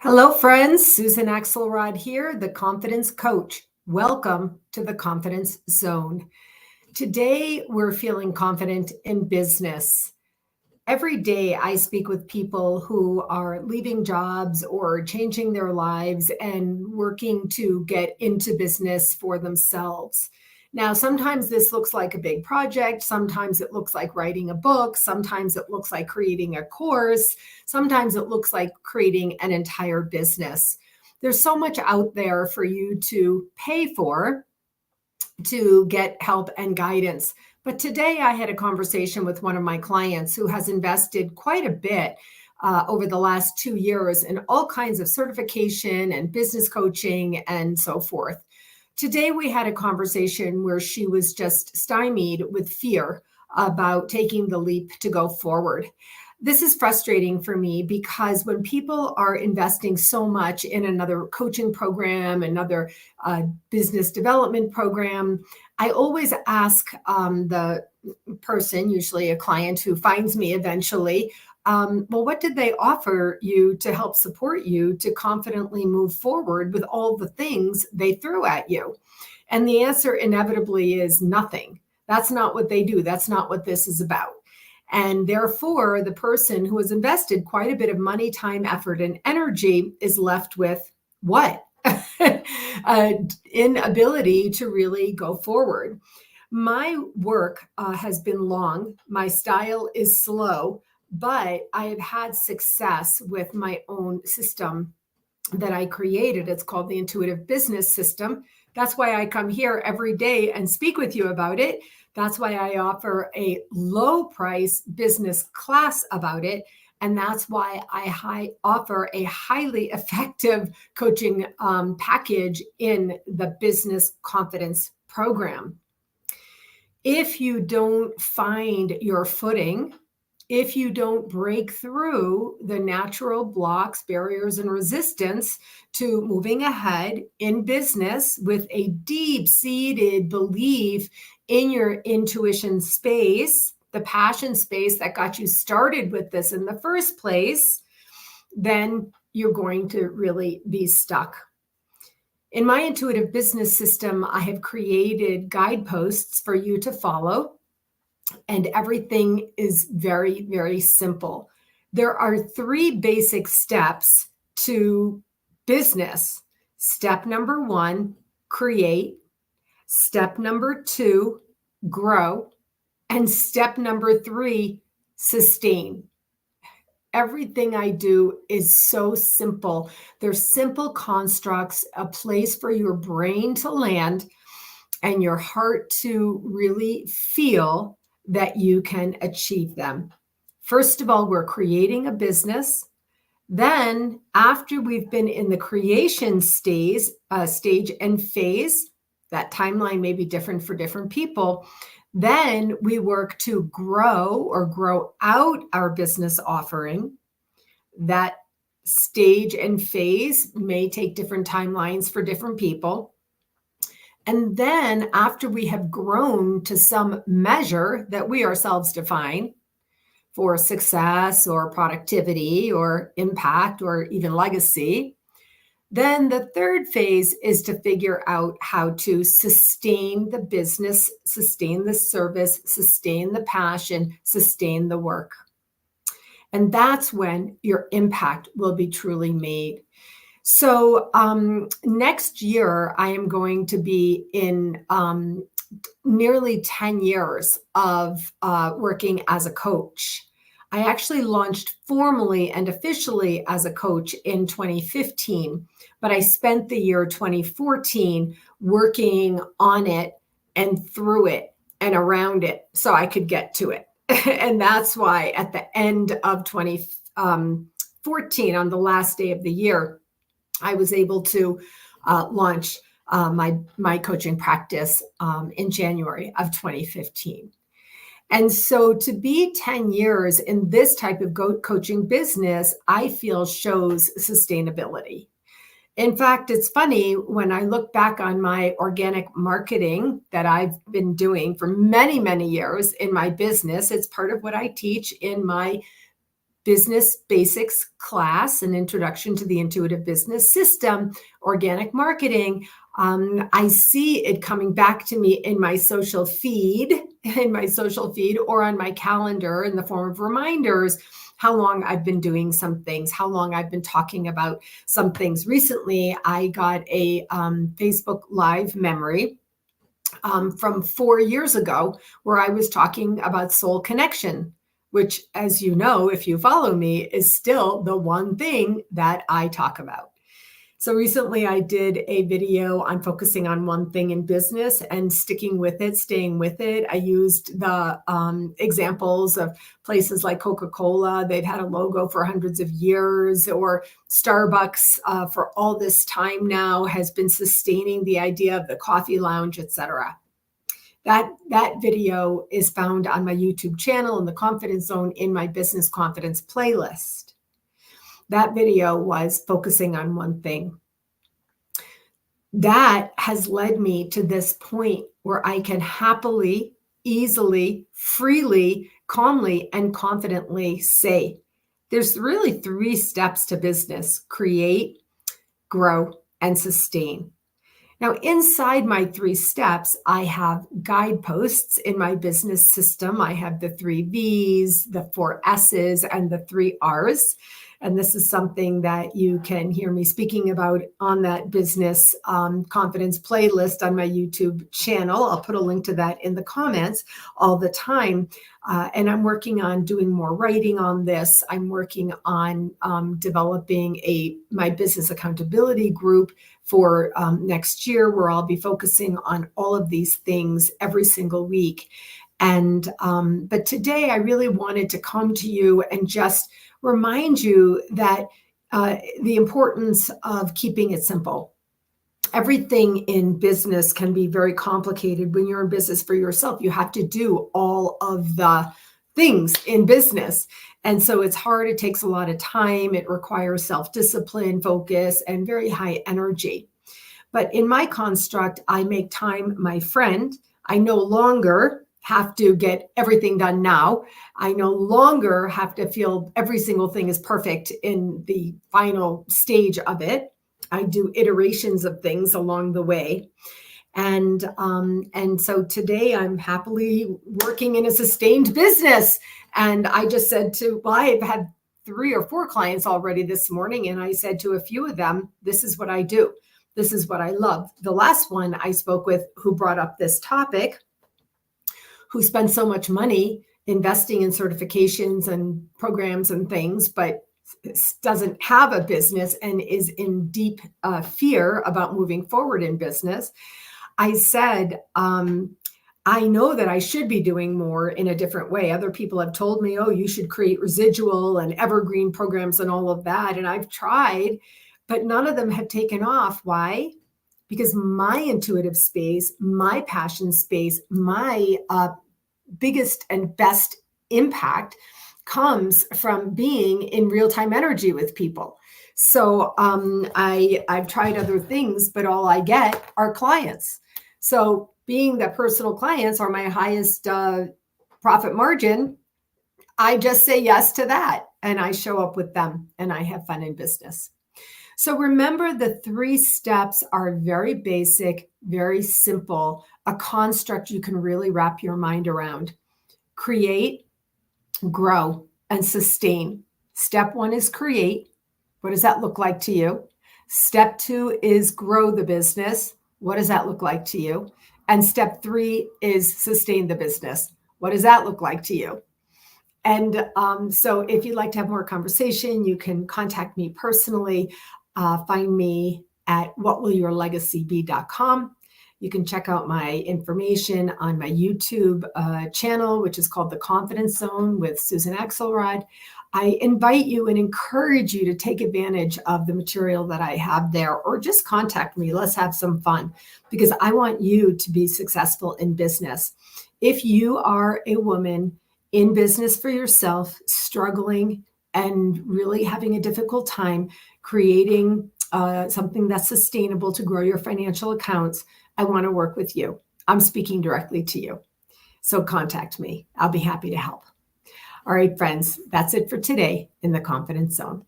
Hello, friends. Susan Axelrod here, the Confidence Coach. Welcome to the Confidence Zone. Today, we're feeling confident in business. Every day, I speak with people who are leaving jobs or changing their lives and working to get into business for themselves. Now, sometimes this looks like a big project. Sometimes it looks like writing a book. Sometimes it looks like creating a course. Sometimes it looks like creating an entire business. There's so much out there for you to pay for to get help and guidance. But today I had a conversation with one of my clients who has invested quite a bit over the last 2 years in all kinds of certification and business coaching and so forth. Today we had a conversation where she was just stymied with fear about taking the leap to go forward. This is frustrating for me because when people are investing so much in another coaching program, another business development program, I always ask the person, usually a client who finds me eventually, well, what did they offer you to help support you to confidently move forward with all the things they threw at you? And the answer inevitably is nothing. That's not what they do. That's not what this is about. And therefore, the person who has invested quite a bit of money, time, effort, and energy is left with what? Inability to really go forward. My work has been long. My style is slow, but I have had success with my own system that I created. It's called the Intuitive Business System. That's why I come here every day and speak with you about it. That's why I offer a low price business class about it. And that's why I offer a highly effective coaching package in the Business Confidence Program. If you don't find your footing, if you don't break through the natural blocks, barriers, and resistance to moving ahead in business with a deep-seated belief in your intuition space, the passion space that got you started with this in the first place, then you're going to really be stuck. In my intuitive business system, I have created guideposts for you to follow. And everything is very, very simple. There are 3 basic steps to business. Step number 1, create. Step number 2, grow. And step number 3, sustain. Everything I do is so simple. They're simple constructs, a place for your brain to land and your heart to really feel that you can achieve them. First of all, we're creating a business. Then, after we've been in the creation stage and phase, that timeline may be different for different people. Then we work to grow out our business offering. That stage and phase may take different timelines for different people. And then after we have grown to some measure that we ourselves define for success or productivity or impact or even legacy, then the third phase is to figure out how to sustain the business, sustain the service, sustain the passion, sustain the work. And that's when your impact will be truly made. So next year, I am going to be in nearly 10 years of working as a coach. I actually launched formally and officially as a coach in 2015, but I spent the year 2014 working on it and through it and around it so I could get to it. And that's why at the end of 2014, on the last day of the year, I was able to launch my coaching practice in January of 2015. And so to be 10 years in this type of coaching business, I feel shows sustainability. In fact, it's funny when I look back on my organic marketing that I've been doing for many, many years in my business. It's part of what I teach in my business basics class, an introduction to the intuitive business system, organic marketing. I see it coming back to me in my social feed, or on my calendar in the form of reminders, how long I've been doing some things, how long I've been talking about some things. Recently, I got a Facebook Live memory from 4 years ago where I was talking about soul connection, which, as you know, if you follow me, is still the one thing that I talk about. So recently I did a video on focusing on one thing in business and sticking with it, staying with it. I used the examples of places like Coca-Cola. They've had a logo for hundreds of years, or Starbucks for all this time now has been sustaining the idea of the coffee lounge, etc. That video is found on my YouTube channel in the Confidence Zone in my Business Confidence playlist. That video was focusing on one thing. That has led me to this point where I can happily, easily, freely, calmly, and confidently say, there's really 3 steps to business: create, grow, and sustain. Now, inside my 3 steps, I have guideposts in my business system. I have the 3 V's, the 4 S's, and the 3 R's. And this is something that you can hear me speaking about on that business confidence playlist on my YouTube channel. I'll put a link to that in the comments all the time. And I'm working on doing more writing on this. I'm working on developing my business accountability group for next year, where I'll be focusing on all of these things every single week. And but today I really wanted to come to you and just remind you that the importance of keeping it simple. Everything in business can be very complicated. When you're in business for yourself, you have to do all of the things in business. And so it's hard. It takes a lot of time. It requires self-discipline, focus, and very high energy. But in my construct, I make time my friend. I no longer have to get everything done now. I no longer have to feel every single thing is perfect in the final stage of it. I do iterations of things along the way. And so today I'm happily working in a sustained business. And I just said I've had 3 or 4 clients already this morning. And I said to a few of them, this is what I do. This is what I love. The last one I spoke with, who brought up this topic, who spent so much money investing in certifications and programs and things, but doesn't have a business and is in deep fear about moving forward in business. I said, I know that I should be doing more in a different way. Other people have told me, oh, you should create residual and evergreen programs and all of that. And I've tried, but none of them have taken off. Why? Because my intuitive space, my passion space, my biggest and best impact comes from being in real-time energy with people. So I've tried other things, but all I get are clients. So being that personal clients are my highest profit margin, I just say yes to that, and I show up with them, and I have fun in business. So remember, the 3 steps are very basic, very simple, a construct you can really wrap your mind around. Create, grow, and sustain. Step 1 is create. What does that look like to you? Step 2 is grow the business. What does that look like to you? And step 3 is sustain the business. What does that look like to you? And so if you'd like to have more conversation, you can contact me personally. Find me at whatwillyourlegacybe.com. You can check out my information on my YouTube channel, which is called The Confidence Zone with Susan Axelrod. I invite you and encourage you to take advantage of the material that I have there, or just contact me. Let's have some fun, because I want you to be successful in business. If you are a woman in business for yourself, struggling and really having a difficult time creating something that's sustainable to grow your financial accounts, I want to work with you. I'm speaking directly to you. So contact me. I'll be happy to help. All right, friends, that's it for today in the Confidence Zone.